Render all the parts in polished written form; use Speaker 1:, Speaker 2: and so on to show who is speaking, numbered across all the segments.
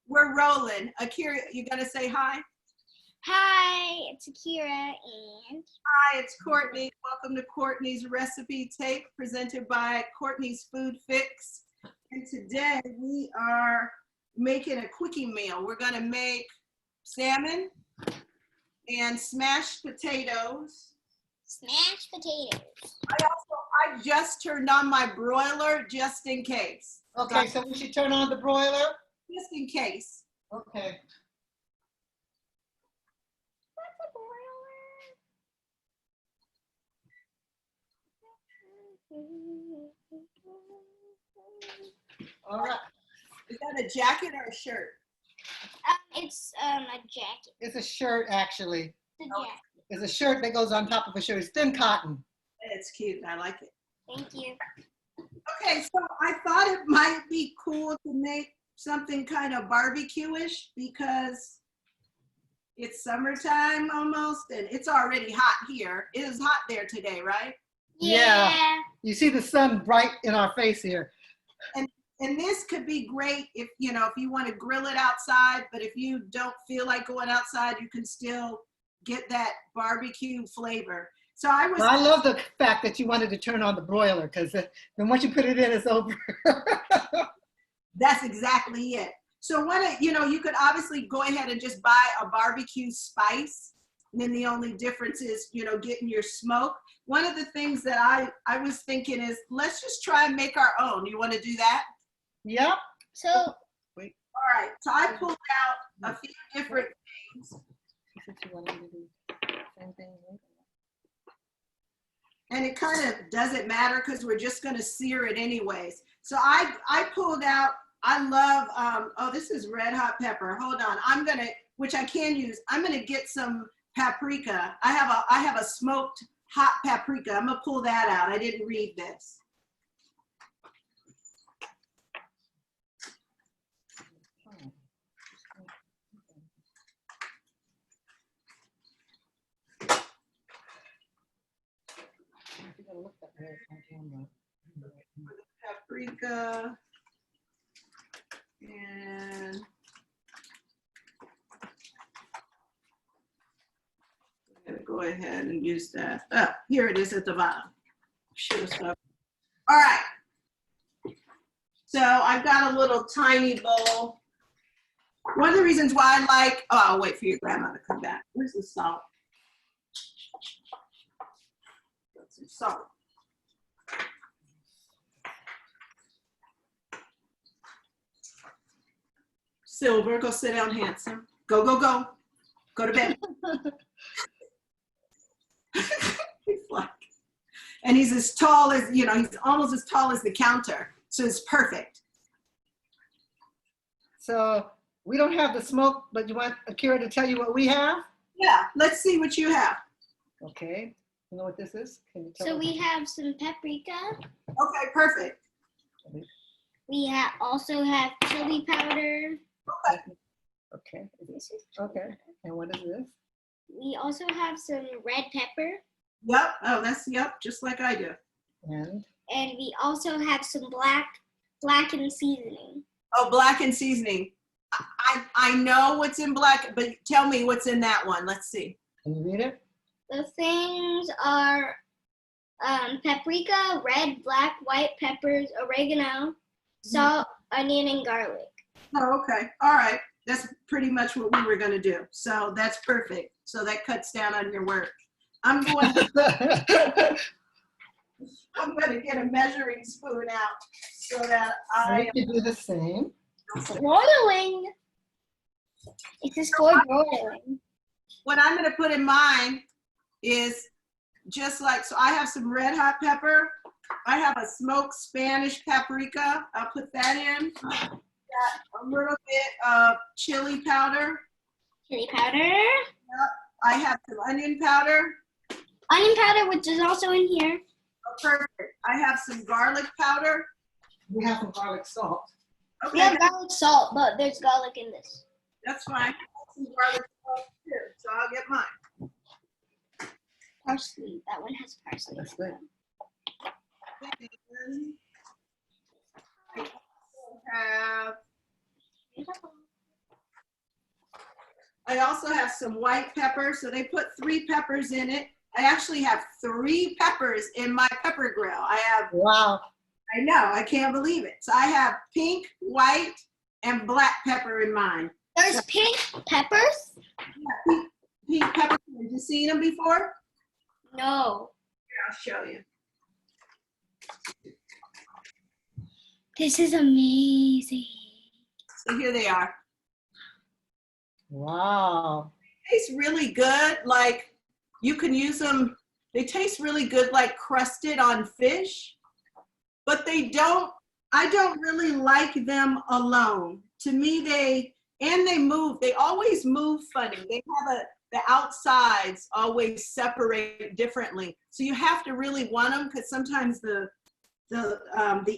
Speaker 1: We're rolling. Akira, you gonna say hi?
Speaker 2: Hi, it's Akira and
Speaker 1: Hi, it's Courtney. Welcome to Courtney's Recipe Tape, presented by Courtney's Food Fix. And today we are making a quickie meal. We're gonna make salmon and smashed potatoes.
Speaker 2: Smashed potatoes.
Speaker 1: I just turned on my broiler just in case.
Speaker 3: Okay, so we should turn on the broiler?
Speaker 1: Just in case.
Speaker 3: Okay.
Speaker 2: What's a broiler?
Speaker 3: All right.
Speaker 1: Is that a jacket or a shirt?
Speaker 2: It's a jacket.
Speaker 3: It's a shirt, actually.
Speaker 2: The jacket.
Speaker 3: It's a shirt that goes on top of a shirt. It's thin cotton.
Speaker 1: It's cute. I like it.
Speaker 2: Thank you.
Speaker 1: Okay, so I thought it might be cool to make something kind of barbecue-ish because it's summertime almost, and it's already hot here. It is hot there today, right?
Speaker 3: Yeah. You see the sun bright in our face here.
Speaker 1: And this could be great if you want to grill it outside, but if you don't feel like going outside, you can still get that barbecue flavor. So I
Speaker 3: love the fact that you wanted to turn on the broiler, because then once you put it in, it's over.
Speaker 1: That's exactly it. So you could obviously go ahead and just buy a barbecue spice. And then the only difference is, getting your smoke. One of the things that I was thinking is, let's just try and make our own. You want to do that?
Speaker 3: Yep.
Speaker 2: So,
Speaker 1: all right. So I pulled out a few different things. And it kind of doesn't matter because we're just going to sear it anyways. So I pulled out, I love, oh, this is red hot pepper. Hold on. Which I can use. I'm going to get some paprika. I have a smoked hot paprika. I'm going to pull that out. I didn't read this. Paprika, and I'm gonna go ahead and use that. Oh, here it is at the bottom. Should have stopped. All right. So I've got a little tiny bowl. One of the reasons why I like, I'll wait for your grandma to come back. Where's the salt? Got some salt. Silver, go sit down, handsome. Go, go, go. Go to bed. He's like, and he's as tall as, he's almost as tall as the counter. So it's perfect.
Speaker 3: So we don't have the smoke, but you want Akira to tell you what we have?
Speaker 1: Yeah, let's see what you have.
Speaker 3: Okay. You know what this is? Can you tell
Speaker 2: so
Speaker 3: us?
Speaker 2: we have some paprika.
Speaker 1: Okay, perfect.
Speaker 2: We also have chili powder.
Speaker 1: Okay.
Speaker 3: Okay. Okay. And what is this?
Speaker 2: We also have some red pepper.
Speaker 1: Yep. Oh, just like I do.
Speaker 3: And
Speaker 2: we also have some blackened seasoning.
Speaker 1: Oh, blackened seasoning. I know what's in black, but tell me what's in that one. Let's see.
Speaker 3: Can you read it?
Speaker 2: The things are paprika, red, black, white peppers, oregano, salt, onion, and garlic.
Speaker 1: Oh, okay. All right. That's pretty much what we were going to do. So that's perfect. So that cuts down on your work. I'm going to get a measuring spoon out so that I
Speaker 3: can do the same.
Speaker 2: Broiling. It is for broiling.
Speaker 1: What I'm going to put in mine is just like, so I have some red hot pepper. I have a smoked Spanish paprika. I'll put that in. Got a little bit of chili powder.
Speaker 2: Chili powder.
Speaker 1: Yep. I have some onion powder.
Speaker 2: Onion powder, which is also in here.
Speaker 1: Oh, perfect. I have some garlic powder.
Speaker 3: We have some garlic salt.
Speaker 1: Okay.
Speaker 2: We have garlic salt, but there's garlic in this.
Speaker 1: That's fine. I have some garlic salt too, so I'll get mine.
Speaker 2: Parsley. That one has parsley.
Speaker 3: That's good.
Speaker 1: I also have I also have some white pepper. So they put 3 peppers in it. I actually have 3 peppers in my pepper grill. I have,
Speaker 3: Wow.
Speaker 1: I know, I can't believe it. So I have pink, white, and black pepper in mine.
Speaker 2: There's pink peppers?
Speaker 1: Yeah, pink pepper. Have you seen them before?
Speaker 2: No.
Speaker 1: Here, I'll show you.
Speaker 2: This is amazing.
Speaker 1: So here they are.
Speaker 3: Wow.
Speaker 1: They taste really good. Like you can use them. They taste really good, like crusted on fish, but they don't, I don't really like them alone. To me, they move. They always move funny. They have the outsides always separate differently. So you have to really want them because sometimes the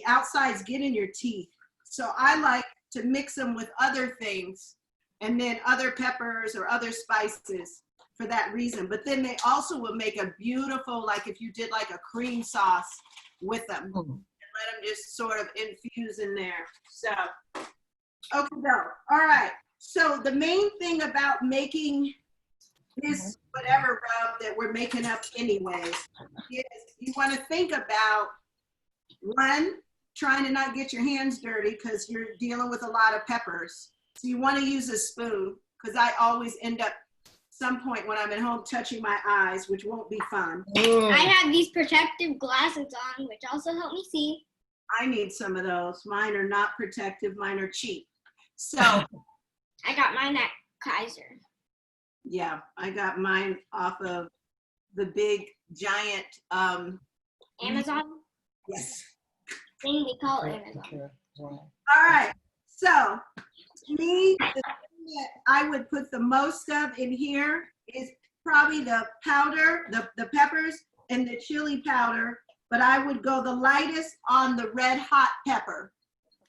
Speaker 1: outsides get in your teeth. So I like to mix them with other things and then other peppers or other spices for that reason. But then they also will make a beautiful, like if you did like a cream sauce with them and let them just sort of infuse in there. So, okay, go. All right. So the main thing about making this whatever rub that we're making up anyways is you want to think about, one, trying to not get your hands dirty because you're dealing with a lot of peppers. So you want to use a spoon because I always end up some point when I'm at home touching my eyes, which won't be fun.
Speaker 2: I have these protective glasses on, which also help me see.
Speaker 1: I need some of those. Mine are not protective. Mine are cheap. So
Speaker 2: I got mine at Kaiser.
Speaker 1: yeah, I got mine off of the big giant
Speaker 2: Amazon?
Speaker 1: yes.
Speaker 2: Thing they call Amazon.
Speaker 1: All right. So to me, the thing that I would put the most of in here is probably the powder, the peppers and the chili powder, but I would go the lightest on the red hot pepper.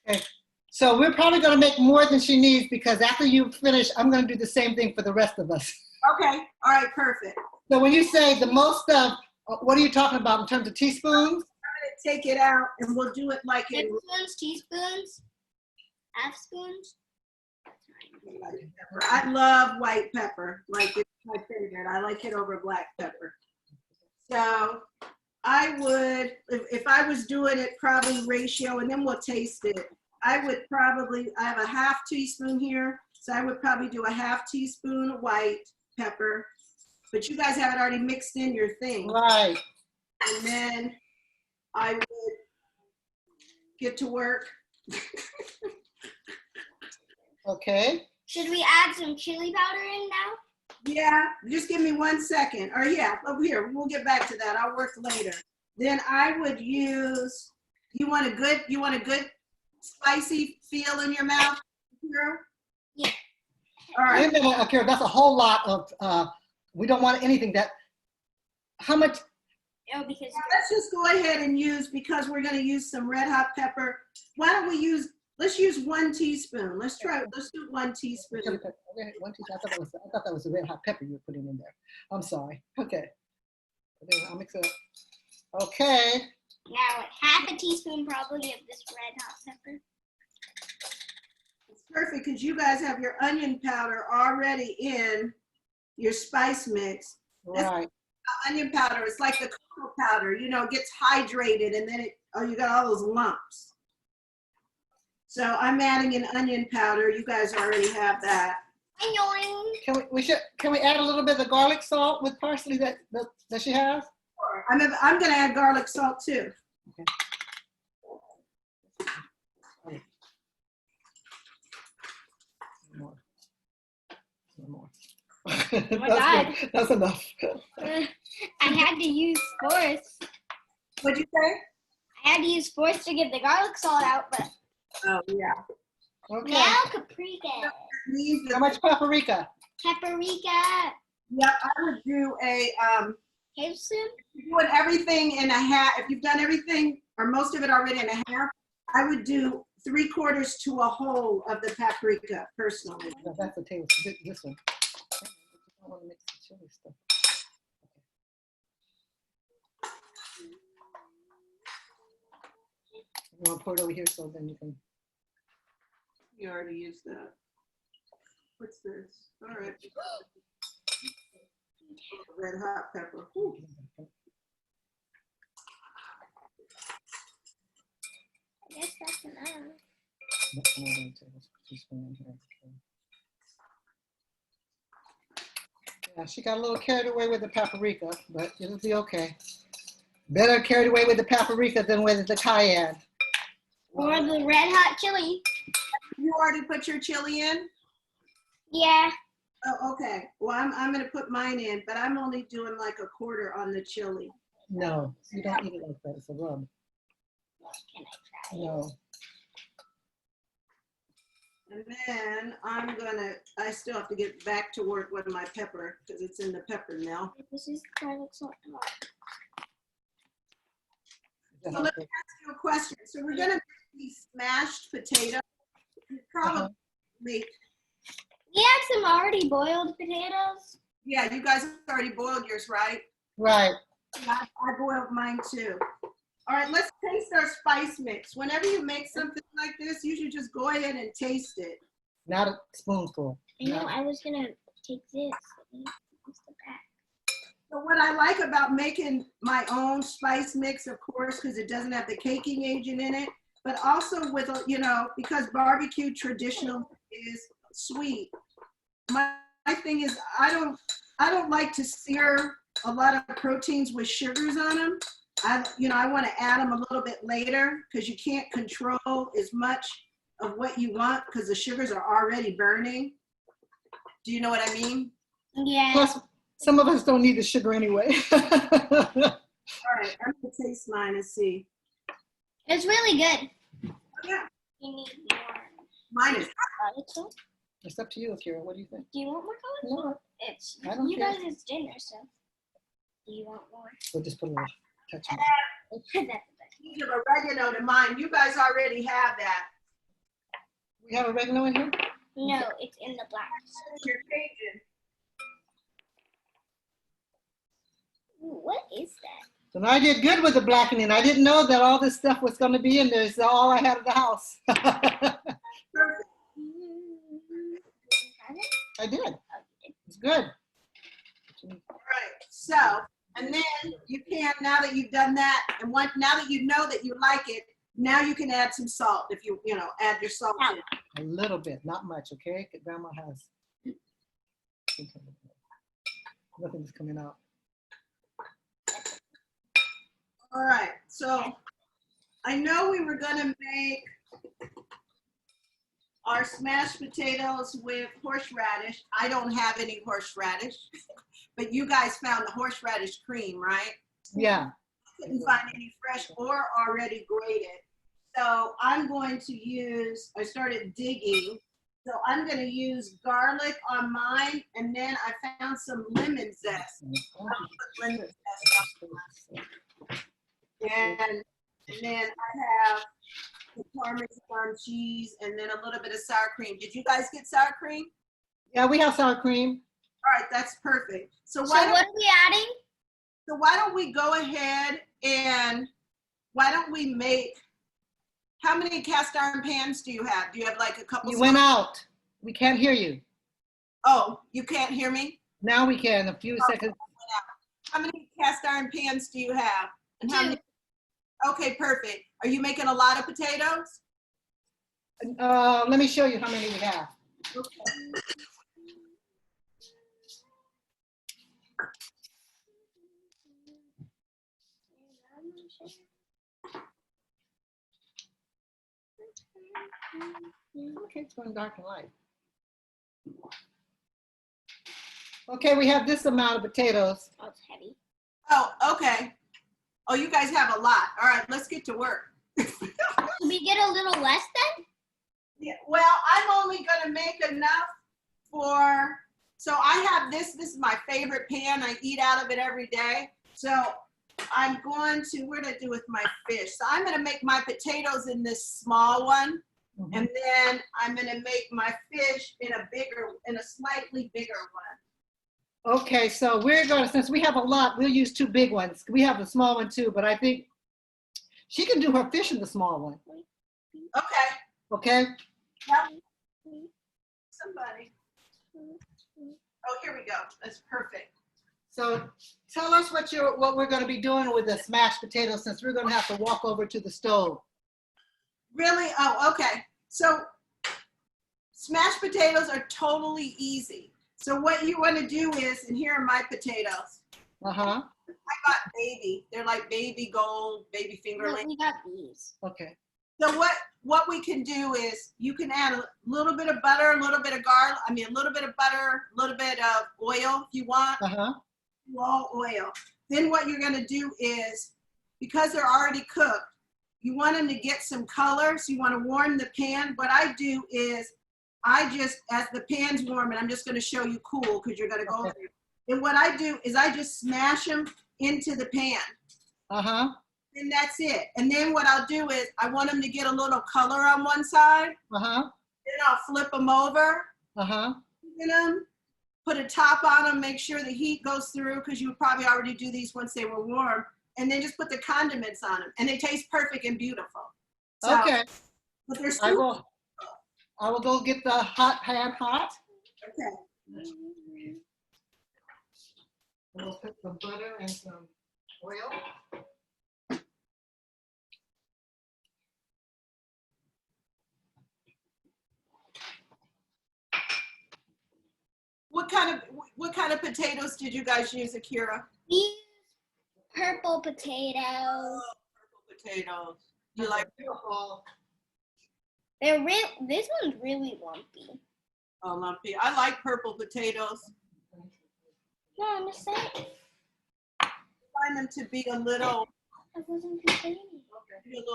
Speaker 3: Okay. So we're probably going to make more than she needs because after you finish, I'm going to do the same thing for the rest of us.
Speaker 1: Okay. All right. Perfect.
Speaker 3: So when you say the most of, what are you talking about in terms of teaspoons?
Speaker 1: Take it out and we'll do it like in
Speaker 2: Spoons, teaspoons, half spoons.
Speaker 1: I love white pepper. Like it's my favorite. I like it over black pepper. So I would, if I was doing it probably ratio, and then we'll taste it. I would probably, I have a half teaspoon here. So I would probably do a half teaspoon of white pepper, but you guys have it already mixed in your thing.
Speaker 3: Right.
Speaker 1: And then I would get to work.
Speaker 3: Okay.
Speaker 2: Should we add some chili powder in now?
Speaker 1: Yeah, just give me 1 second. Or yeah, over here, we'll get back to that. I'll work later. Then I would use, you want a good spicy feel in your mouth here?
Speaker 2: Yeah.
Speaker 1: All right.
Speaker 3: Akira, that's a whole lot of, we don't want anything that, how much?
Speaker 2: Oh, because
Speaker 1: Let's just go ahead and use, because we're gonna use some red hot pepper. Why don't we use, let's use 1 teaspoon. Let's do 1 teaspoon.
Speaker 3: Okay, 1 teaspoon. I thought that was the red hot pepper you were putting in there. I'm sorry. Okay. I'll mix it up. Okay.
Speaker 2: now half a teaspoon probably of this red hot pepper.
Speaker 1: It's perfect because you guys have your onion powder already in your spice mix.
Speaker 3: Right.
Speaker 1: Onion powder, it's like the cocoa powder, you know, it gets hydrated and then you got all those lumps. So I'm adding in onion powder. You guys already have that.
Speaker 3: Can we add a little bit of garlic salt with parsley that she has?
Speaker 1: Sure. I'm gonna add garlic salt too.
Speaker 3: Okay. More.
Speaker 2: Oh my God.
Speaker 3: That's enough.
Speaker 2: I had to use force.
Speaker 1: What'd you say?
Speaker 2: I had to use force to get the garlic salt out, but
Speaker 1: Oh yeah.
Speaker 3: Okay.
Speaker 2: now paprika.
Speaker 3: How much paprika?
Speaker 2: Paprika.
Speaker 1: Yeah, I would do a
Speaker 2: Tablespoon?
Speaker 1: if you're doing everything in a half. If you've done everything or most of it already in a half, I would do 3/4 to a whole of the paprika personally.
Speaker 3: No, that's a tablespoon. This one. I want to mix the chili stuff. You want to pour it over here so then you can.
Speaker 1: You already used that. What's this? All right. Red hot pepper. Ooh.
Speaker 2: I guess that's enough.
Speaker 3: Yeah, she got a little carried away with the paprika, but it'll be okay. Better carried away with the paprika than with the cayenne.
Speaker 2: Or the red hot chili.
Speaker 1: You already put your chili in?
Speaker 2: Yeah.
Speaker 1: Oh, okay. Well, I'm gonna put mine in, but I'm only doing like a quarter on the chili.
Speaker 3: No, you don't eat it like that. It's a rub.
Speaker 2: Can I try?
Speaker 3: No.
Speaker 1: And then I still have to get back to work with my pepper because it's in the pepper mill.
Speaker 2: This is garlic salt hot.
Speaker 1: So let me ask you a question. So we're gonna make these smashed potatoes. You probably make,
Speaker 2: We have some already boiled potatoes.
Speaker 1: yeah, you guys already boiled yours, right?
Speaker 3: Right.
Speaker 1: I boiled mine too. All right, let's taste our spice mix. Whenever you make something like this, you should just go ahead and taste it.
Speaker 3: Not a spoonful.
Speaker 2: I know,
Speaker 3: No.
Speaker 2: I was gonna take this. What's the back?
Speaker 1: So what I like about making my own spice mix, of course, because it doesn't have the caking agent in it, but also with, you know, because barbecue traditional is sweet. My thing is I don't like to sear a lot of proteins with sugars on them. I want to add them a little bit later because you can't control as much of what you want because the sugars are already burning. Do you know what I mean?
Speaker 2: Yeah.
Speaker 3: Plus, some of us don't need the sugar anyway.
Speaker 1: All right, I'm gonna taste mine and see.
Speaker 2: It's really good.
Speaker 1: Oh, yeah,
Speaker 2: You need more
Speaker 1: mine is.
Speaker 2: garlic salt.
Speaker 3: It's up to you, Akira. What do you think?
Speaker 2: Do you want more garlic salt?
Speaker 3: No,
Speaker 2: It's
Speaker 3: I don't
Speaker 2: you
Speaker 3: care.
Speaker 2: guys, it's dinner, so do you want more?
Speaker 3: we'll just put a little touch on it.
Speaker 2: That's the best.
Speaker 1: You give oregano to mine. You guys already have that.
Speaker 3: We have oregano in here?
Speaker 2: No, it's in the black.
Speaker 1: Your Cajun.
Speaker 2: Ooh, what is that?
Speaker 3: So I did good with the blackening. I didn't know that all this stuff was going to be in there. It's all I had in the house.
Speaker 1: Perfect.
Speaker 3: I did. It's good.
Speaker 1: All right. So, and then you can, now that you've done that, and now that you know that you like it, now you can add some salt if you add your salt in.
Speaker 3: A little bit, not much, okay? Grandma has. Nothing's coming out.
Speaker 1: All right. So I know we were gonna make our smashed potatoes with horseradish. I don't have any horseradish, but you guys found the horseradish cream, right?
Speaker 3: Yeah.
Speaker 1: Couldn't find any fresh or already grated. So I'm going to use, I started digging. So I'm going to use garlic on mine, and then I found some lemon zest. I'll put lemon zest on mine. And then I have the Parmesan cheese and then a little bit of sour cream. Did you guys get sour cream?
Speaker 3: Yeah, we have sour cream.
Speaker 1: All right, that's perfect. So
Speaker 2: So what are we adding?
Speaker 1: why don't we go ahead and why don't we make, how many cast iron pans do you have? Do you have like a couple?
Speaker 3: You went out. We can't hear you.
Speaker 1: Oh, you can't hear me?
Speaker 3: Now we can, in a few seconds.
Speaker 1: How many cast iron pans do you have? And how
Speaker 2: 2.
Speaker 1: many? Okay, perfect. Are you making a lot of potatoes?
Speaker 3: Let me show you how many we have.
Speaker 1: Okay.
Speaker 3: Okay, it's going dark and light. Okay, we have this amount of potatoes.
Speaker 2: Oh, it's heavy.
Speaker 1: Oh, okay. Oh, you guys have a lot. All right, let's get to work.
Speaker 2: Can we get a little less then?
Speaker 1: Yeah, well, I'm only gonna make enough for, so I have this is my favorite pan. I eat out of it every day. So I'm going to, what did I do with my fish? So I'm gonna make my potatoes in this small one.
Speaker 3: Mhm.
Speaker 1: And then I'm gonna make my fish in a slightly bigger one.
Speaker 3: Okay, so we're going to, since we have a lot, we'll use 2 big ones. We have a small one too, but I think she can do her fish in the small one.
Speaker 1: Okay,
Speaker 3: Okay?
Speaker 1: yep. Somebody. Oh, here we go. That's perfect.
Speaker 3: So tell us what we're going to be doing with the smashed potatoes, since we're going to have to walk over to the stove.
Speaker 1: Really? Oh, okay. So smashed potatoes are totally easy. So what you want to do is, and here are my potatoes.
Speaker 3: Uh-huh.
Speaker 1: I got baby. They're like baby gold, baby fingerling.
Speaker 2: We got these.
Speaker 3: Okay.
Speaker 1: So what we can do is you can add a little bit of butter, a little bit of garlic, a little bit of butter, a little bit of oil if you want,
Speaker 3: Uh-huh.
Speaker 1: raw oil. Then what you're gonna do is, because they're already cooked, you want them to get some color, so you wanna warm the pan. What I do is, as the pan's warm, and I'm just gonna show you cool, because you're gonna go over it. And what I do is I just smash them into the pan.
Speaker 3: Uh-huh.
Speaker 1: And that's it. And then what I'll do is I want them to get a little color on one side.
Speaker 3: Uh-huh.
Speaker 1: Then I'll flip them over.
Speaker 3: Uh-huh.
Speaker 1: Put a top on them, make sure the heat goes through, because you would probably already do these once they were warm. And then just put the condiments on them. And they taste perfect and beautiful. So,
Speaker 3: Okay.
Speaker 1: But they're
Speaker 3: I
Speaker 1: still
Speaker 3: will go get the hot pan hot.
Speaker 1: okay.
Speaker 3: We'll put some butter and some oil.
Speaker 1: What kind of potatoes did you guys use, Akira?
Speaker 2: We use purple potatoes.
Speaker 1: Oh, purple potatoes. You like
Speaker 3: beautiful?
Speaker 2: They're real. This one's really lumpy.
Speaker 1: oh, lumpy? I like purple potatoes.
Speaker 2: No, I'm just saying.
Speaker 1: I find them to be a little
Speaker 2: I wasn't complaining.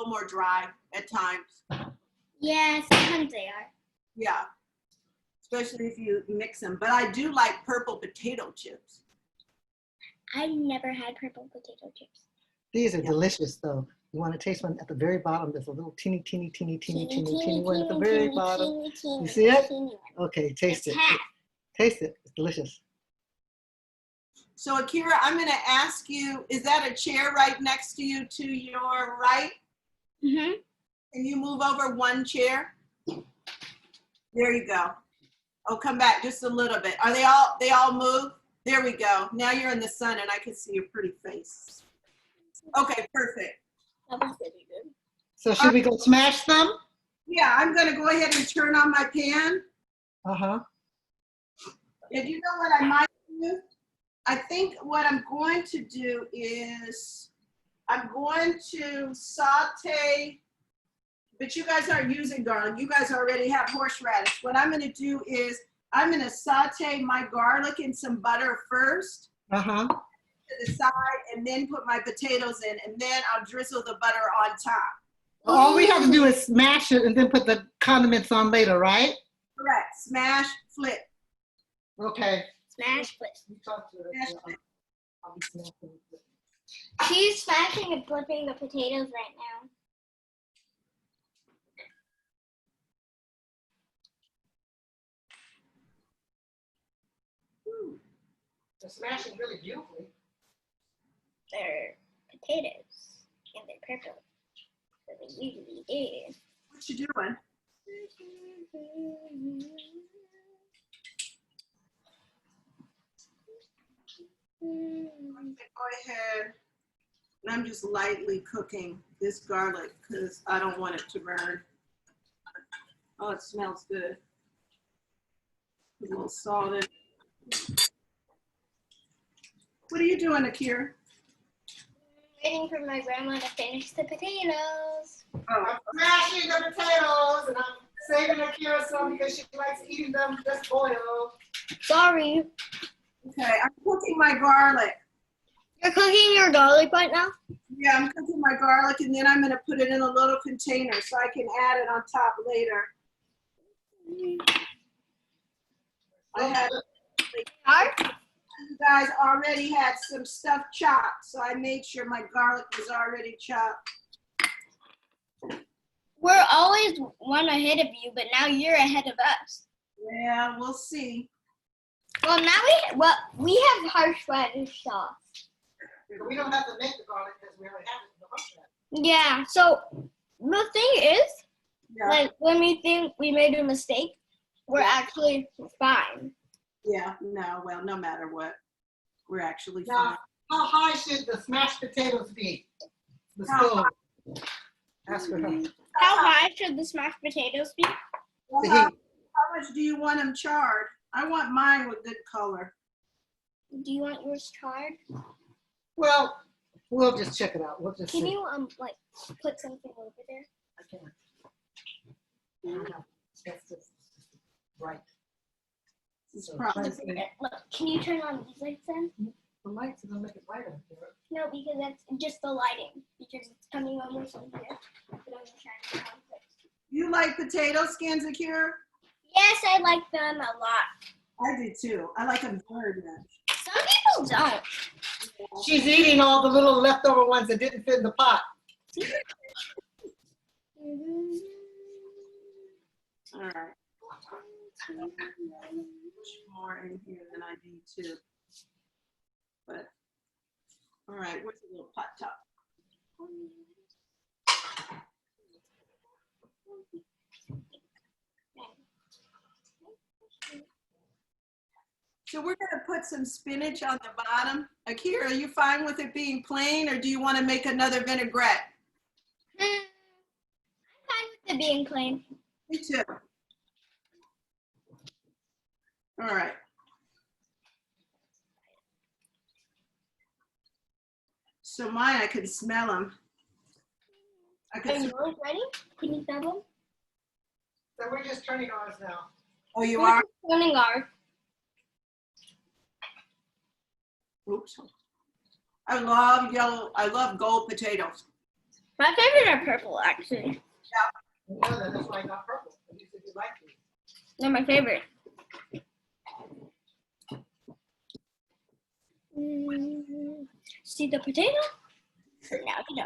Speaker 1: more dry at times.
Speaker 2: Yeah, sometimes they are.
Speaker 1: Yeah, especially if you mix them. But I do like purple potato chips.
Speaker 2: I've never had purple potato chips.
Speaker 3: These are delicious, though. You want to taste one at the very bottom. There's a little teeny one at the very bottom. You see it? Okay, taste it. Taste it. It's delicious.
Speaker 1: So Akira, I'm going to ask you, is that a chair right next to you to your right?
Speaker 2: Mm-hmm.
Speaker 1: Can you move over one chair? There you go. Oh, come back just a little bit. Are they all moved? There we go. Now you're in the sun and I can see your pretty face. Okay, perfect.
Speaker 2: That was really good.
Speaker 3: So should we go smash them?
Speaker 1: Yeah, I'm going to go ahead and turn on my pan.
Speaker 3: Uh-huh.
Speaker 1: And you know what I might do? I think what I'm going to do is I'm going to saute, but you guys aren't using garlic. You guys already have horseradish. What I'm going to do is I'm going to saute my garlic in some butter first.
Speaker 3: Uh-huh.
Speaker 1: To the side, and then put my potatoes in, and then I'll drizzle the butter on top.
Speaker 3: All we have to do is smash it and then put the condiments on later, right?
Speaker 1: Correct. Smash, flip.
Speaker 3: Okay.
Speaker 2: Smash, flip.
Speaker 3: You talk to her.
Speaker 1: Smash, flip.
Speaker 3: I'll be smashing it.
Speaker 2: She's smashing and flipping the potatoes right now.
Speaker 3: They're smashing really beautifully.
Speaker 2: They're potatoes, and they're purple. So they usually do.
Speaker 1: What you doing? Go ahead. And I'm just lightly cooking this garlic because I don't want it to burn. Oh, it smells good. A little salted. What are you doing, Akira?
Speaker 2: Waiting for my grandma to finish the potatoes.
Speaker 1: Oh,
Speaker 3: I'm smashing the potatoes and I'm saving Akira some because she likes eating them just boiled.
Speaker 2: Sorry.
Speaker 1: okay. I'm cooking my garlic.
Speaker 2: You're cooking your garlic right now?
Speaker 1: Yeah, I'm cooking my garlic and then I'm going to put it in a little container so I can add it on top later. I had you guys already had some stuff chopped, so I made sure my garlic was already chopped.
Speaker 2: We're always one ahead of you, but now you're ahead of us.
Speaker 1: Yeah, we'll see.
Speaker 2: Well, now we have horseradish sauce.
Speaker 3: We don't have to make the garlic because we already have it in the horseradish.
Speaker 2: Yeah, so the thing is,
Speaker 1: Yeah.
Speaker 2: like when we think we made a mistake, we're actually fine.
Speaker 1: Yeah, no, well, no matter what, we're actually fine.
Speaker 3: Now, how high should the smashed potatoes be? The
Speaker 1: How
Speaker 3: stove. Ask her. The
Speaker 2: How high should the smashed potatoes be?
Speaker 1: Well, how much do you want them charred? I want mine with good color.
Speaker 2: Do you want yours charred?
Speaker 3: Well, we'll just check it out. We'll just
Speaker 2: Can
Speaker 3: see.
Speaker 2: you like put something over there?
Speaker 3: I can't. I don't know. That's just right.
Speaker 1: It's
Speaker 3: So
Speaker 1: probably,
Speaker 3: try to see.
Speaker 2: Look, can you turn on these lights then?
Speaker 3: The lights are gonna make it brighter.
Speaker 2: No, because that's just the lighting. Because it's coming almost on here. But I'm gonna try and
Speaker 1: you like potato skins, Akira?
Speaker 2: yes, I like them a lot.
Speaker 1: I do too. I like them very much.
Speaker 2: Some people don't.
Speaker 3: She's eating all the little leftover ones that didn't fit in the pot.
Speaker 1: All right. Much more in here than I need to. But, all right, where's the little pot top? So we're gonna put some spinach on the bottom. Akira, are you fine with it being plain, or do you want to make another vinaigrette?
Speaker 2: I'm fine with it being plain.
Speaker 1: Me too. All right. So mine, I can smell them. I
Speaker 2: Are
Speaker 1: can.
Speaker 2: yours ready? Can you smell them?
Speaker 3: So we're just turning ours now.
Speaker 1: Oh, you
Speaker 2: We're
Speaker 1: are.
Speaker 2: just turning ours.
Speaker 1: Oops. I love yellow. I love gold potatoes.
Speaker 2: My favorite are purple, actually.
Speaker 3: No, that's why I got purple. You said you liked it.
Speaker 2: They're my favorite. See the potato? Now you know.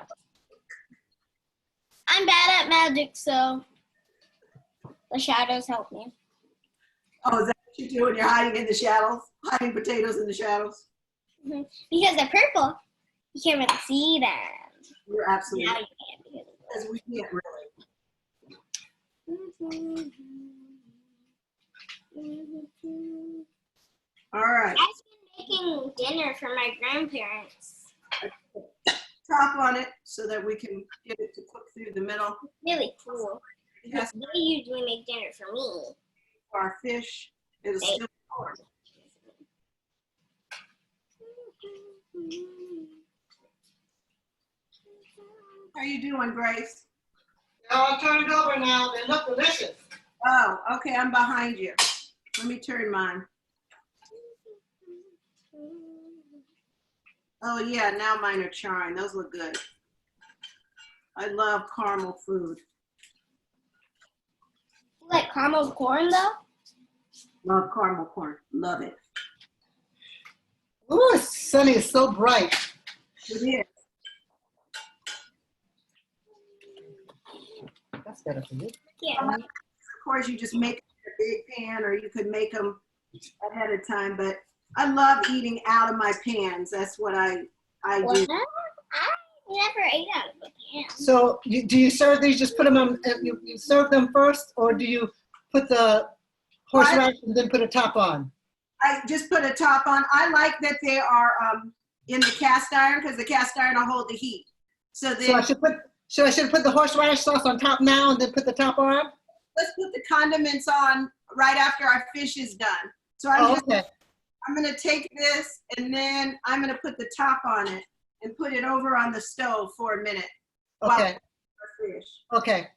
Speaker 2: I'm bad at magic, so the shadows help me.
Speaker 1: Oh, is that what you do when you're hiding in the shadows? Hiding potatoes in the shadows?
Speaker 2: Because they're purple, you can't really see them.
Speaker 1: You're absolutely.
Speaker 2: Now you can.
Speaker 1: Because we can't really. All right.
Speaker 2: I've been making dinner for my grandparents.
Speaker 1: Top on it so that we can get it to cook through the middle.
Speaker 2: Really cool.
Speaker 1: Yes,
Speaker 2: They usually make dinner for me.
Speaker 1: for our fish. It'll
Speaker 2: They-
Speaker 1: still. How you doing, Grace?
Speaker 3: They're all turned over now. They look delicious.
Speaker 1: Oh, okay, I'm behind you. Let me turn mine. Oh yeah, now mine are charring. Those look good. I love caramel food.
Speaker 2: You like caramel corn though?
Speaker 1: Love caramel corn. Love it.
Speaker 3: Ooh, sunny is so bright.
Speaker 1: It is.
Speaker 3: That's better for you.
Speaker 2: Yeah.
Speaker 1: Of course, you just make it in a big pan, or you could make them ahead of time. But I love eating out of my pans. That's what I
Speaker 2: Well,
Speaker 1: do.
Speaker 2: I never ate out of a pan.
Speaker 3: So do you serve these? Just put them on. You serve them first, or do you put the horseradish and then put a top on?
Speaker 1: I just put a top on. I like that they are in the cast iron because the cast iron will hold the heat. So then
Speaker 3: I should put the horseradish sauce on top now and then put the top on?
Speaker 1: let's put the condiments on right after our fish is done. So
Speaker 3: Okay.
Speaker 1: I'm gonna take this and then I'm gonna put the top on it and put it over on the stove for a minute. while
Speaker 3: Okay.
Speaker 1: we cook our fish.
Speaker 3: Okay.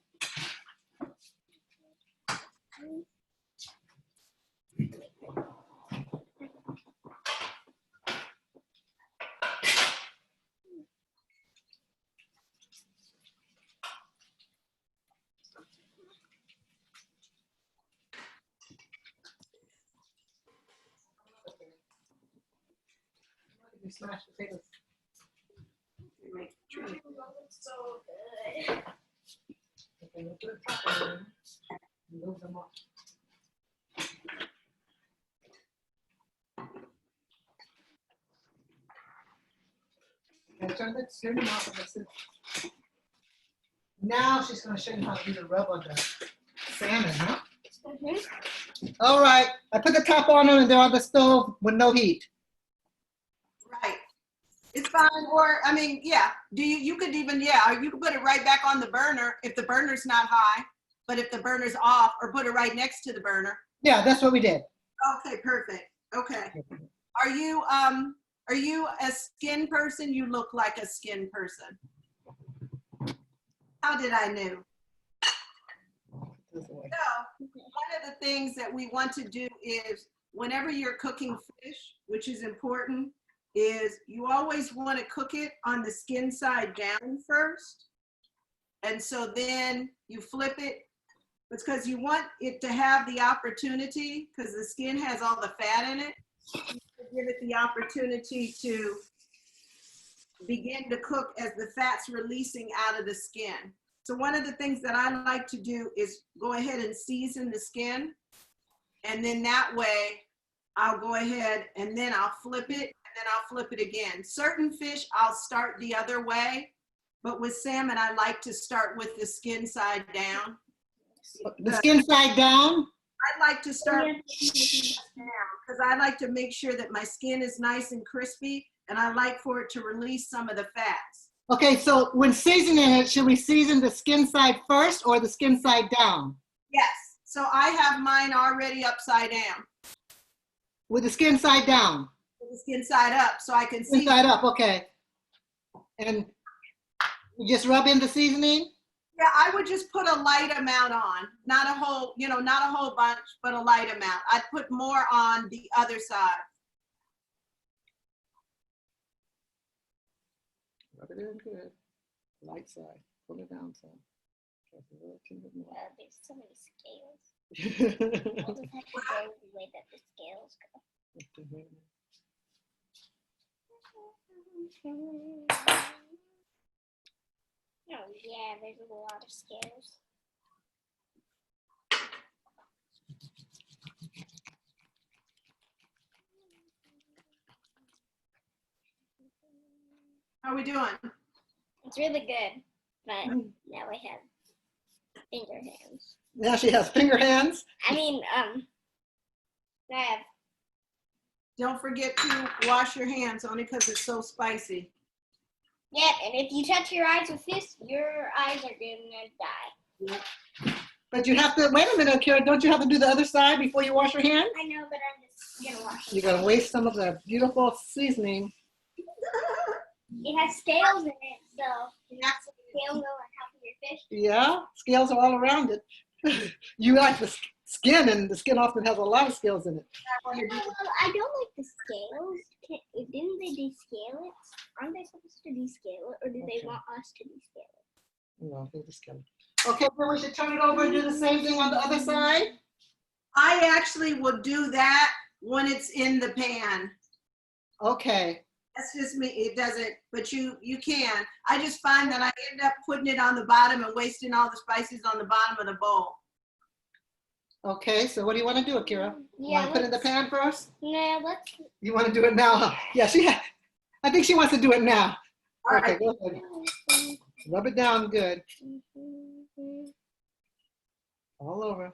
Speaker 3: Smashed potatoes.
Speaker 1: Make sure.
Speaker 2: So good.
Speaker 3: Okay, we'll put a top on and move them off. Okay, turn them off and that's it. Now she's going to show you how to do the rub on the salmon, huh? All right. I put the top on them and they're on the stove with no heat.
Speaker 1: Right. It's fine. Or, I mean, yeah. You could even, yeah, or you could put it right back on the burner if the burner's not high, but if the burner's off, or put it right next to the burner.
Speaker 3: Yeah, that's what we did.
Speaker 1: Okay, perfect. Okay. Are you a skin person? You look like a skin person. How did I know? So one of the things that we want to do is whenever you're cooking fish, which is important, is you always want to cook it on the skin side down first. And so then you flip it. It's because you want it to have the opportunity, because the skin has all the fat in it, give it the opportunity to begin to cook as the fat's releasing out of the skin. So one of the things that I like to do is go ahead and season the skin. And then that way I'll go ahead and then I'll flip it, and then I'll flip it again. Certain fish, I'll start the other way, but with salmon, I like to start with the skin side down.
Speaker 3: The skin side down?
Speaker 1: I like to start down because I like to make sure that my skin is nice and crispy, and I like for it to release some of the fats.
Speaker 3: Okay, so when seasoning it, should we season the skin side first or the skin side down?
Speaker 1: Yes, so I have mine already upside down.
Speaker 3: With the skin side down?
Speaker 1: With the skin side up, so I can see.
Speaker 3: Skin side up, okay. And you just rub in the seasoning?
Speaker 1: Yeah, I would just put a light amount on, not a whole, not a whole bunch, but a light amount. I'd put more on the other side.
Speaker 3: Rub it in good. Light side. Pull it down some.
Speaker 2: There's so many scales. I'll just have to go the way that the scales go. Oh yeah, there's a lot of scales.
Speaker 1: How are we doing?
Speaker 2: It's really good, but now I have finger hands.
Speaker 3: Now she has finger hands.
Speaker 2: I mean, I have.
Speaker 1: Don't forget to wash your hands, only because it's so spicy.
Speaker 2: Yep, and if you touch your eyes with this, your eyes are gonna die.
Speaker 1: Yep.
Speaker 3: But you have to, wait a minute, Akira, don't you have to do the other side before you wash your hands?
Speaker 2: I know, but I'm just gonna wash it.
Speaker 3: You're gonna waste some of the beautiful seasoning.
Speaker 2: It has scales in it, so that's the scale go on top of your fish.
Speaker 3: Yeah, scales are all around it. You like the skin, and the skin often has a lot of scales in it.
Speaker 2: Well, I don't like the scales. Didn't they descale it? Aren't they supposed to descale it, or do they want us to descale it?
Speaker 3: No, they just scale it. Okay, then we should turn it over and do the same thing on the other side.
Speaker 1: I actually will do that when it's in the pan.
Speaker 3: Okay.
Speaker 1: That's just me. It doesn't, but you can. I just find that I end up putting it on the bottom and wasting all the spices on the bottom of the bowl.
Speaker 3: Okay, so what do you want to do, Akira? You
Speaker 2: Yeah,
Speaker 3: want to put it in the pan first?
Speaker 2: No, let's.
Speaker 3: You want to do it now? Huh? Yeah, I think she wants to do it now.
Speaker 1: All
Speaker 3: Okay,
Speaker 1: right.
Speaker 3: go ahead. Rub it down good. All over.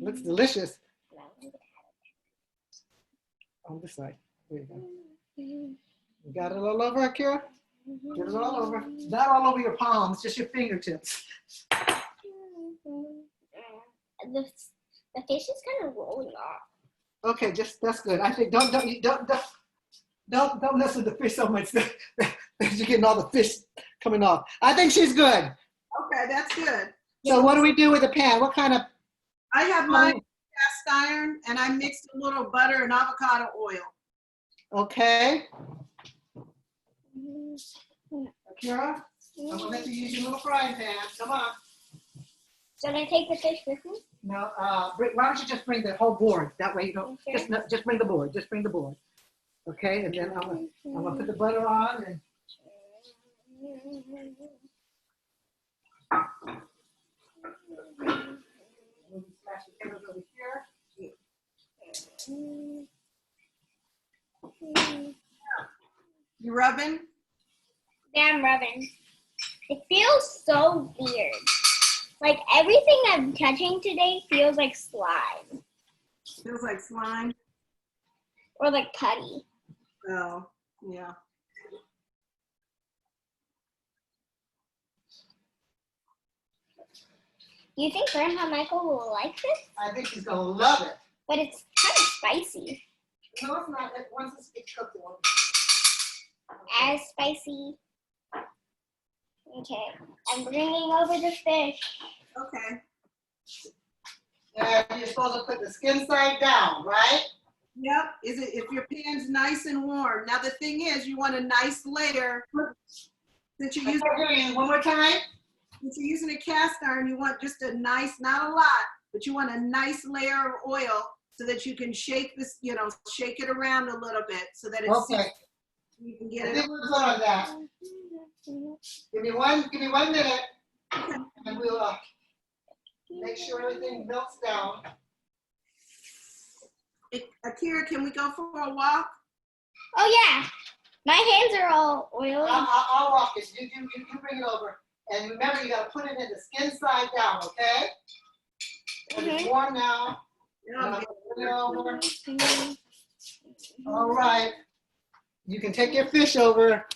Speaker 3: Looks delicious. On this side. There you go. You got it all over, Akira? Get it all over. Not all over your palms, just your fingertips.
Speaker 2: The fish is kind of rolling off.
Speaker 3: Okay, that's good. I think don't mess with the fish so much that you're getting all the fish coming off. I think she's good.
Speaker 1: Okay, that's good.
Speaker 3: So what do we do with the pan? What kind of?
Speaker 1: I have my cast iron, and I mixed a little butter and avocado oil.
Speaker 3: Okay. Akira, I'm gonna let you use your little frying pan. Come on.
Speaker 2: Should I take the fish with me?
Speaker 3: No, why don't you just bring the whole board? That way you don't, just bring the board. Just bring the board. Okay, and then I'm gonna put the butter on and. Smash the potatoes over here.
Speaker 1: You rubbing?
Speaker 2: Yeah, I'm rubbing. It feels so weird. Like everything I'm touching today feels like slime
Speaker 1: Feels like slime.
Speaker 2: or like putty.
Speaker 1: Oh, yeah.
Speaker 2: Do you think Grandpa Michael will like this?
Speaker 3: I think he's gonna love it.
Speaker 2: But it's kind of spicy.
Speaker 3: No, it's not. Once it's cooked, it won't be.
Speaker 2: As spicy. Okay, I'm bringing over the fish.
Speaker 1: Okay.
Speaker 3: And you're supposed to put the skin side down, right?
Speaker 1: Yep. Is it if your pan's nice and warm? Now the thing is, you want a nice layer. Since you're using
Speaker 3: One more time.
Speaker 1: Since you're using a cast iron, you want just a nice, not a lot, but you want a nice layer of oil so that you can shake this, you know, shake it around a little bit so that it's
Speaker 3: Okay.
Speaker 1: you can get
Speaker 3: I
Speaker 1: it.
Speaker 3: think we're good on that. Give me 1 minute, and we'll make sure everything melts down.
Speaker 1: Akira, can we go for a walk?
Speaker 2: Oh yeah, my hands are all oily.
Speaker 3: I'll walk it. You bring it over. And remember, you gotta put it in the skin side down, okay? And it's warm now.
Speaker 1: Yeah.
Speaker 3: Bring it over. All right. You can take your fish over,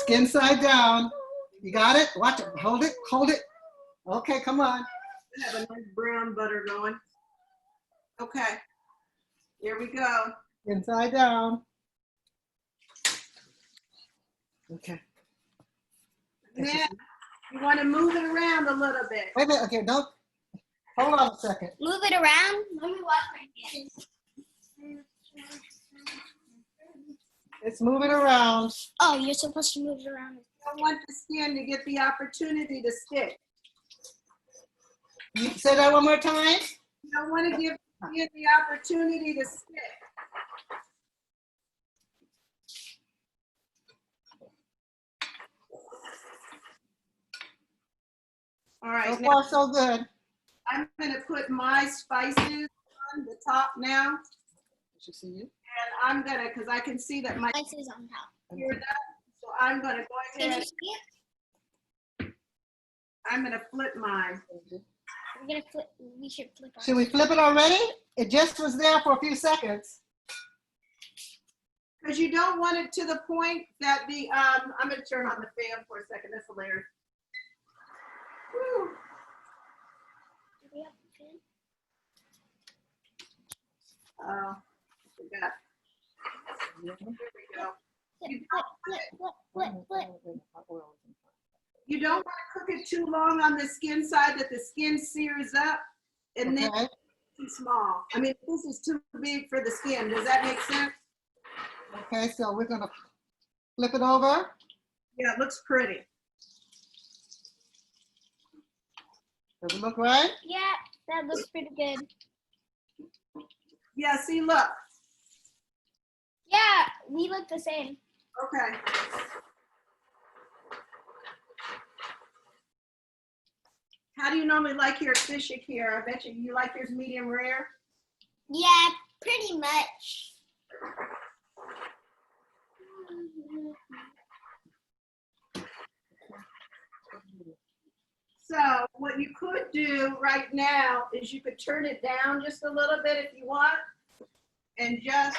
Speaker 3: skin side down. You got it? Watch it. Hold it. Hold it. Okay, come on.
Speaker 1: I have a nice brown butter going. Okay. Here we go.
Speaker 3: Inside down. Okay.
Speaker 1: Now, you want to move it around a little bit.
Speaker 3: Wait a minute. Okay, don't. Hold on a second.
Speaker 2: Move it around. Let me wash my hands.
Speaker 3: It's moving around.
Speaker 2: Oh, you're supposed to move it around.
Speaker 1: You don't want the skin to get the opportunity to stick.
Speaker 3: You say that one more time.
Speaker 1: You don't want to give the skin the opportunity to stick. All right,
Speaker 3: So
Speaker 1: now
Speaker 3: far, so good.
Speaker 1: I'm going to put my spices on the top now.
Speaker 3: Did you see you?
Speaker 1: And I'm going to, because I can see that my
Speaker 2: Spice is on top.
Speaker 1: hear that. So I'm going to go
Speaker 2: Can you
Speaker 1: ahead.
Speaker 2: see it?
Speaker 1: I'm going to flip mine.
Speaker 2: We're gonna flip. We should flip. Ours.
Speaker 3: Should we flip it already? It just was there for a few seconds.
Speaker 1: Because you don't want it to the point that the, I'm going to turn on the fan for a second. That's hilarious. Whew.
Speaker 2: Do we have the fan?
Speaker 1: Oh, forgot. Here we go.
Speaker 2: Flip.
Speaker 1: You don't want to cook it too long on the skin side that the skin sears up and then
Speaker 3: Okay.
Speaker 1: it's too small. I mean, this is too big for the skin. Does that make sense?
Speaker 3: Okay, so we're gonna flip it over.
Speaker 1: Yeah, it looks pretty.
Speaker 3: Does it look right?
Speaker 2: Yeah, that looks pretty good.
Speaker 1: Yeah, see, look.
Speaker 2: Yeah, we look the same.
Speaker 1: Okay. How do you normally like your fish, Akira? I bet you like yours medium rare.
Speaker 2: Yeah, pretty much.
Speaker 1: So what you could do right now is you could turn it down just a little bit if you want. And just,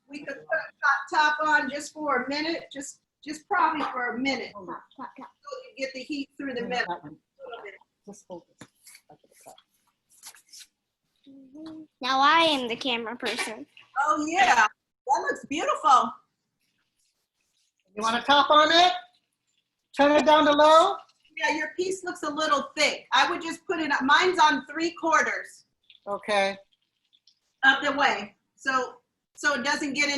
Speaker 1: we could put a top on just for a minute, just probably for a minute. So you get the heat through the middle.
Speaker 3: That one.
Speaker 1: A little bit.
Speaker 3: Just hold it. Up to the top.
Speaker 2: Now I am the camera person.
Speaker 1: Oh yeah, that looks beautiful.
Speaker 3: You want a top on it? Turn it down to low.
Speaker 1: Yeah, your piece looks a little thick. I would just put it, mine's on 3/4
Speaker 3: Okay.
Speaker 1: of the way. So it doesn't get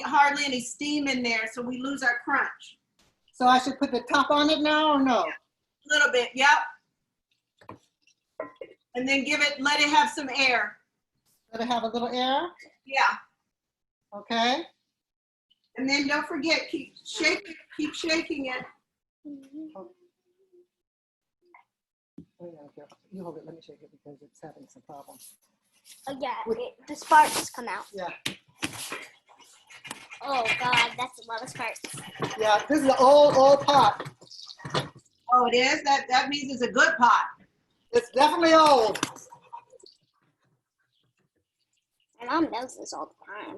Speaker 1: hardly any steam in there, so we lose our crunch.
Speaker 3: So I should put the top on it now or no?
Speaker 1: A little bit, yep. And then let it have some air.
Speaker 3: Let it have a little air.
Speaker 1: Yeah.
Speaker 3: Okay.
Speaker 1: And then don't forget, keep shaking it.
Speaker 3: Oh, yeah, okay. You hold it. Let me shake it because it's having some problems.
Speaker 2: Oh yeah, the sparks come out.
Speaker 3: Yeah.
Speaker 2: Oh God, that's a lot of sparks.
Speaker 3: Yeah. This is an old pot.
Speaker 1: Oh, it is? That means it's a good pot.
Speaker 3: It's definitely old.
Speaker 2: My mom does this all the time.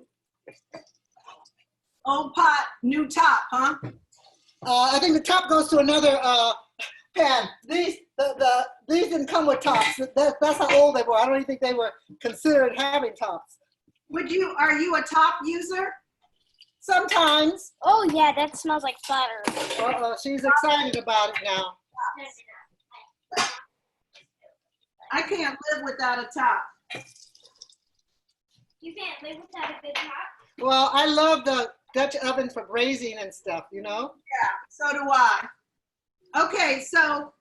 Speaker 1: Old pot, new top, huh?
Speaker 3: I think the top goes to another pan. These didn't come with tops. That's how old they were. I don't even think they were considered having tops.
Speaker 1: Are you a top user?
Speaker 3: Sometimes.
Speaker 2: Oh yeah, that smells like butter.
Speaker 3: She's excited about it now.
Speaker 1: I can't live without a top.
Speaker 2: You can't live without a good top.
Speaker 3: Well, I love the Dutch oven for braising and stuff, you know?
Speaker 1: Yeah, so do I. Okay, so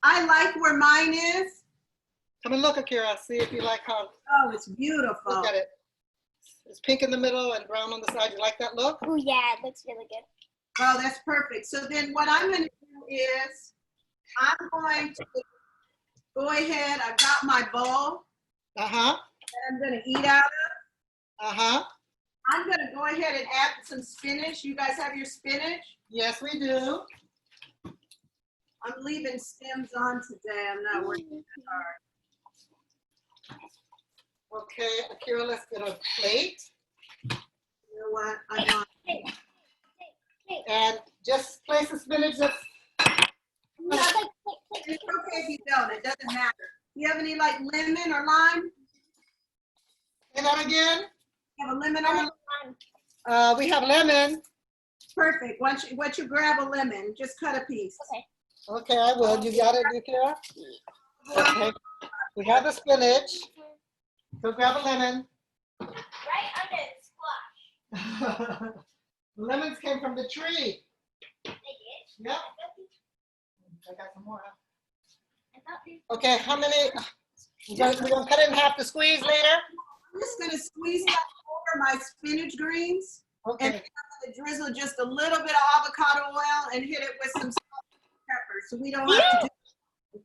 Speaker 1: I like where mine is.
Speaker 3: Come and look, Akira. See if you like how.
Speaker 1: Oh, it's beautiful.
Speaker 3: Look at it. It's pink in the middle and brown on the side. You like that look?
Speaker 2: Oh yeah, it looks really good.
Speaker 1: Oh, that's perfect. So then what I'm going to do is I'm going to go ahead. I've got my bowl
Speaker 3: Uh-huh.
Speaker 1: that I'm going to eat out of.
Speaker 3: Uh-huh.
Speaker 1: I'm going to go ahead and add some spinach. You guys have your spinach?
Speaker 3: Yes, we do.
Speaker 1: I'm leaving stems on today. I'm not working that hard.
Speaker 3: Okay, Akira, let's get a plate.
Speaker 1: You know what? I'm not.
Speaker 3: And just place the spinach that's.
Speaker 1: It's okay if you don't. It doesn't matter. You have any like lemon or lime?
Speaker 3: Say that again.
Speaker 1: You have a lemon or lime?
Speaker 3: We have lemon.
Speaker 1: Perfect. Once you grab a lemon, just cut a piece.
Speaker 2: Okay.
Speaker 3: Okay, I will. You got it, Akira? Okay. We have the spinach. Go grab a lemon.
Speaker 2: Right under the squash.
Speaker 3: The lemons came from the tree.
Speaker 2: They did?
Speaker 3: Yep. I got some more.
Speaker 2: I thought they.
Speaker 3: Okay, how many? We're gonna cut it in half to squeeze later.
Speaker 1: I'm just gonna squeeze that over my spinach greens and
Speaker 3: Okay.
Speaker 1: I'm gonna drizzle just a little bit of avocado oil and hit it with some salt and pepper, so we don't have to do.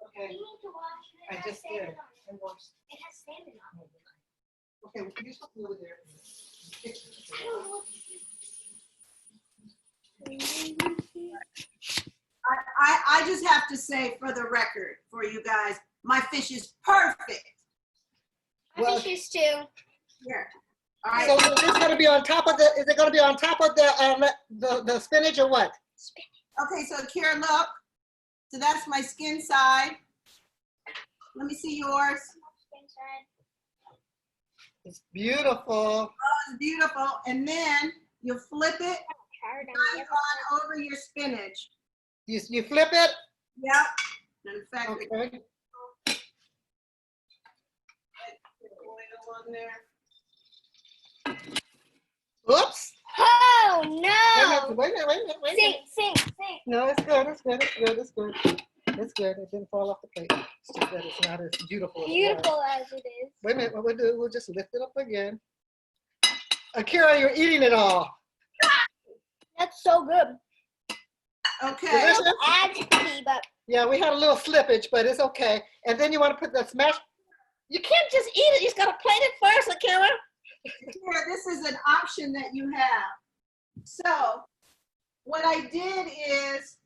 Speaker 3: Okay.
Speaker 2: You need to wash it.
Speaker 3: I just did.
Speaker 2: It has salmon on it.
Speaker 3: Okay, well, you something over there.
Speaker 1: I just have to say for the record, for you guys, my fish is perfect.
Speaker 2: My fish is too.
Speaker 1: Here. All right.
Speaker 3: So is this gonna be on top of the? Is it gonna be on top of the spinach or what?
Speaker 1: Okay, so Akira, look. So that's my skin side. Let me see yours.
Speaker 3: It's beautiful.
Speaker 1: Oh, it's beautiful. And then you flip it on over your spinach.
Speaker 3: You flip it.
Speaker 1: Yep. In fact,
Speaker 3: Okay.
Speaker 1: oil on there.
Speaker 3: Oops.
Speaker 2: Oh no!
Speaker 3: Wait a minute.
Speaker 2: Sink.
Speaker 3: No, it's good. It's good. It's good. It didn't fall off the plate. It's just that it's not as beautiful.
Speaker 2: Beautiful as it is.
Speaker 3: Wait a minute. What we'll do? We'll just lift it up again. Akira, you're eating it all.
Speaker 2: That's so good.
Speaker 1: Okay.
Speaker 3: Delicious.
Speaker 2: Add tea, but
Speaker 3: Yeah, we had a little slippage, but it's okay. And then you want to put the smash. You can't just eat it. You just gotta plate it first, Akira.
Speaker 1: Here, this is an option that you have. So what I did is,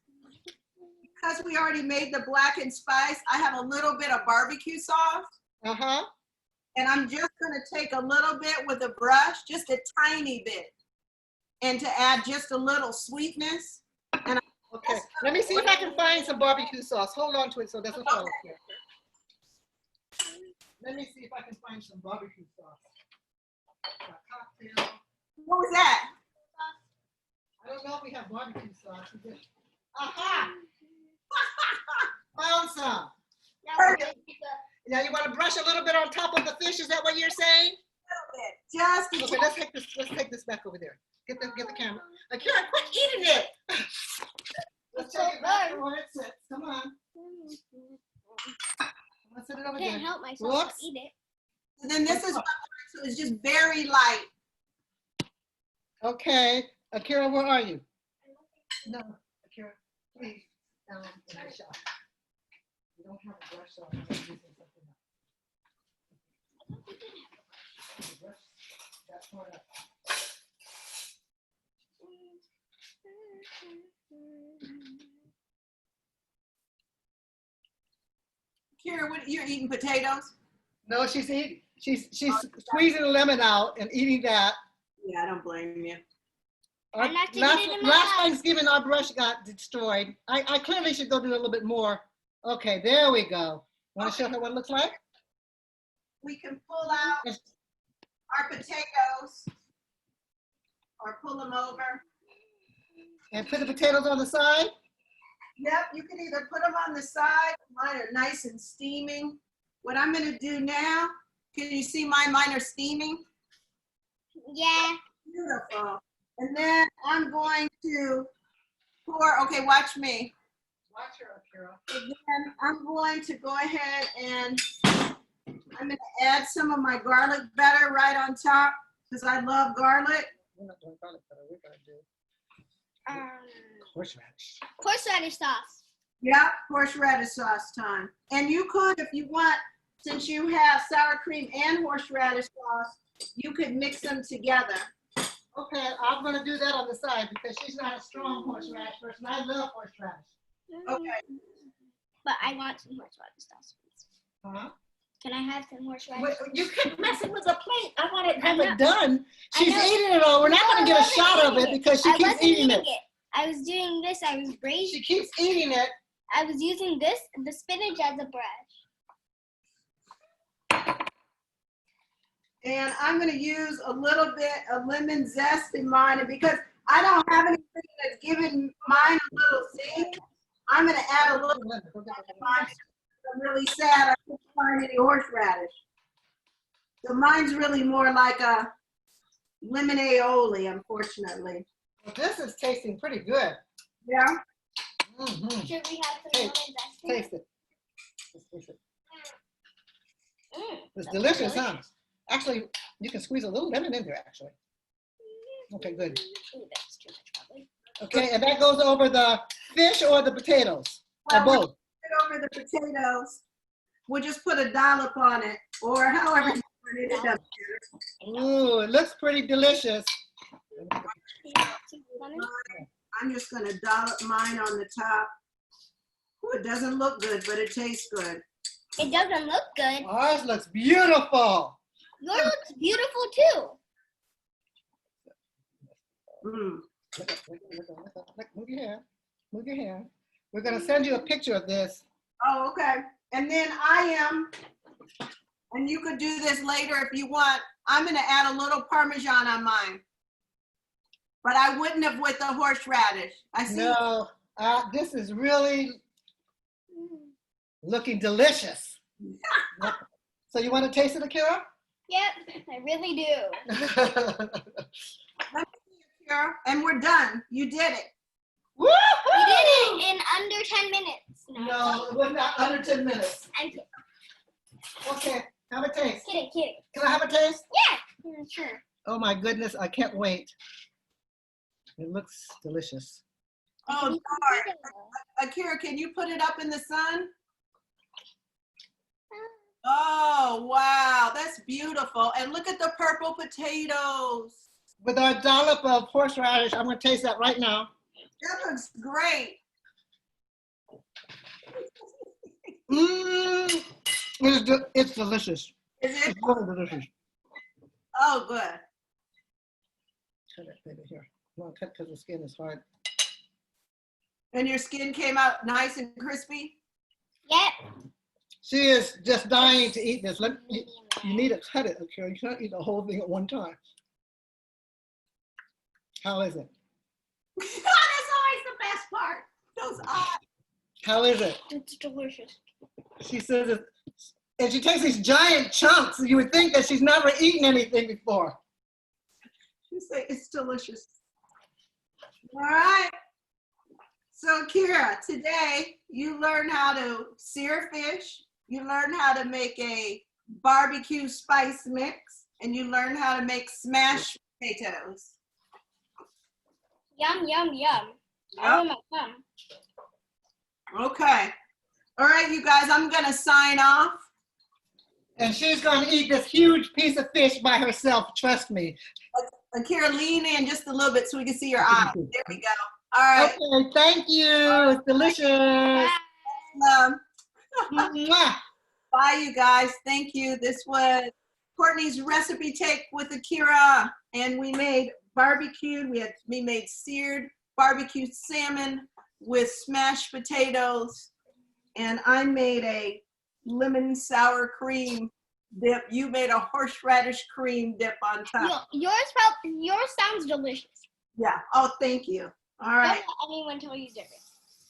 Speaker 1: because we already made the blackened spice, I have a little bit of barbecue sauce.
Speaker 3: Uh-huh.
Speaker 1: And I'm just gonna take a little bit with a brush, just a tiny bit, and to add just a little sweetness. And
Speaker 3: Okay. Let me see if I can find some barbecue sauce. Hold on to it so it doesn't fall here. Let me see if I can find some barbecue sauce. A cocktail.
Speaker 1: what was that?
Speaker 3: I don't know if we have barbecue sauce. Aha! Found some. Now you want to brush a little bit on top of the fish. Is that what you're saying?
Speaker 1: Just a
Speaker 3: Okay, let's take this back over there. Get the camera. Akira, quit eating it. Let's take it back to where it sits. Come on. Let's set it over
Speaker 2: I can't
Speaker 3: there.
Speaker 2: help myself
Speaker 3: Whoops.
Speaker 2: but eat it.
Speaker 1: And then this is so it's just very light.
Speaker 3: Okay, Akira, where are you? No, Akira, please. In the shop. We don't have a brush on. I'm using something else. Brush that part up.
Speaker 1: Kira, what, you're eating potatoes?
Speaker 3: No, she's squeezing the lemon out and eating that.
Speaker 1: Yeah, I don't blame you.
Speaker 2: I'm not doing it in my
Speaker 3: Last
Speaker 2: house.
Speaker 3: Thanksgiving, our brush got destroyed. I clearly should go do a little bit more. Okay, there we go. Want to show her what it looks like?
Speaker 1: We can pull out our potatoes or pull them over.
Speaker 3: And put the potatoes on the side.
Speaker 1: Yep, you can either put them on the side. Mine are nice and steaming. What I'm going to do now, can you see mine are steaming?
Speaker 2: Yeah.
Speaker 1: Beautiful. And then I'm going to pour, okay, watch me.
Speaker 3: Watch her, Akira.
Speaker 1: And then I'm going to go ahead and I'm going to add some of my garlic butter right on top because I love garlic.
Speaker 3: We're not doing garlic butter. We're going to do horseradish.
Speaker 2: Horseradish sauce.
Speaker 1: Yeah, horseradish sauce time. And you could, if you want, since you have sour cream and horseradish sauce, you could mix them together.
Speaker 3: Okay, I'm going to do that on the side because she's not a strong horseradish person. I love horseradish.
Speaker 1: Okay.
Speaker 2: But I want some horseradish sauce, please.
Speaker 3: Huh?
Speaker 2: Can I have some horseradish?
Speaker 3: Wait, you keep messing with the plate. I want to have
Speaker 2: I know.
Speaker 3: it done. She's
Speaker 2: I know.
Speaker 3: eating it all. We're not going to get a shot of it because she
Speaker 2: I
Speaker 3: keeps
Speaker 2: wasn't
Speaker 3: eating it.
Speaker 2: I was doing this. I was braising.
Speaker 3: She keeps eating it.
Speaker 2: I was using the spinach as a brush.
Speaker 1: And I'm going to use a little bit of lemon zest in mine. And because I don't have anything that's giving mine a little zing, I'm going to add a little bit of mine. I'm really sad I couldn't find any horseradish. So mine's really more like a lemon aioli, unfortunately.
Speaker 3: Well, this is tasting pretty good.
Speaker 1: Yeah?
Speaker 3: Mm-hmm.
Speaker 2: Should we have some
Speaker 3: Taste,
Speaker 2: lemon zest in it?
Speaker 3: Taste it. Just taste it.
Speaker 2: Mm,
Speaker 3: It's
Speaker 2: that's
Speaker 3: delicious,
Speaker 2: good.
Speaker 3: huh? Actually, you can squeeze a little lemon in there, actually. Okay, good.
Speaker 2: Ooh, that's too much, probably.
Speaker 3: Okay, and that goes over the fish or the potatoes? Or
Speaker 1: Well,
Speaker 3: both?
Speaker 1: over the potatoes. We'll just put a dollop on it, or however you want it up.
Speaker 3: Ooh, it looks pretty delicious.
Speaker 1: I'm just gonna dollop mine on the top. Ooh, it doesn't look good, but it tastes good.
Speaker 2: It doesn't look good.
Speaker 3: Ours looks beautiful.
Speaker 2: Yours looks beautiful too.
Speaker 1: Mm.
Speaker 3: Move your hair. Move your hair. We're going to send you a picture of this.
Speaker 1: Oh, okay. And then and you could do this later if you want, I'm gonna add a little Parmesan on mine. But I wouldn't have with the horseradish. I see.
Speaker 3: No, this is really looking delicious. So you want to taste it, Akira?
Speaker 2: Yep, I really do.
Speaker 1: Let me see, Akira. And we're done. You did it.
Speaker 3: Woo!
Speaker 2: We did it in under 10 minutes.
Speaker 3: No, it was not under 10 minutes.
Speaker 2: I'm kidding.
Speaker 3: Okay, have a taste.
Speaker 2: Kidding.
Speaker 3: Can I have a taste?
Speaker 2: Yeah, sure.
Speaker 3: Oh my goodness, I can't wait. It looks delicious.
Speaker 1: Oh, darn. Akira, can you put it up in the sun? Oh, wow. That's beautiful. And look at the purple potatoes.
Speaker 3: With our dollop of horseradish, I'm going to taste that right now.
Speaker 1: That looks great.
Speaker 3: Mmm, it's delicious.
Speaker 1: Is it?
Speaker 3: It's really delicious.
Speaker 1: Oh, good.
Speaker 3: Cut it, baby, here. I'm going to cut because the skin is hard.
Speaker 1: And your skin came out nice and crispy?
Speaker 2: Yep.
Speaker 3: She is just dying to eat this. You need to cut it, okay? You can't eat the whole thing at one time. How is it?
Speaker 1: That's always the best part. Those eyes.
Speaker 3: How is it?
Speaker 2: It's delicious.
Speaker 3: She says it, and she takes these giant chunks. You would think that she's never eaten anything before.
Speaker 1: You say it's delicious. All right. So Kira, today you learned how to sear fish. You learned how to make a barbecue spice mix, and you learned how to make smashed potatoes.
Speaker 2: Yum, yum, yum.
Speaker 1: Yep.
Speaker 2: Oh my God.
Speaker 1: Okay. All right, you guys, I'm gonna sign off.
Speaker 3: And she's going to eat this huge piece of fish by herself. Trust me.
Speaker 1: Akira, lean in just a little bit so we can see your eyes. There we go. All right.
Speaker 3: Okay, thank you. It's delicious.
Speaker 1: Um,
Speaker 3: Mwah.
Speaker 1: bye, you guys. Thank you. This was Courtney's recipe take with Akira, and we made barbecued. We made seared barbecue salmon with smashed potatoes, and I made a lemon sour cream dip. You made a horseradish cream dip on top.
Speaker 2: Yours sounds delicious.
Speaker 1: Yeah. Oh, thank you. All
Speaker 2: Don't
Speaker 1: right.
Speaker 2: let anyone tell you different.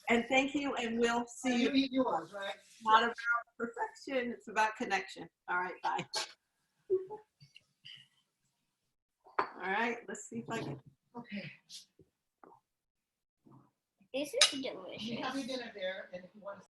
Speaker 1: And thank you, and we'll see you.
Speaker 3: You eat yours, right?
Speaker 1: Not about perfection, it's about connection. All right, bye. All right, let's see if I can.
Speaker 3: Okay.
Speaker 2: This is delicious.
Speaker 3: You have your dinner there, and if you want to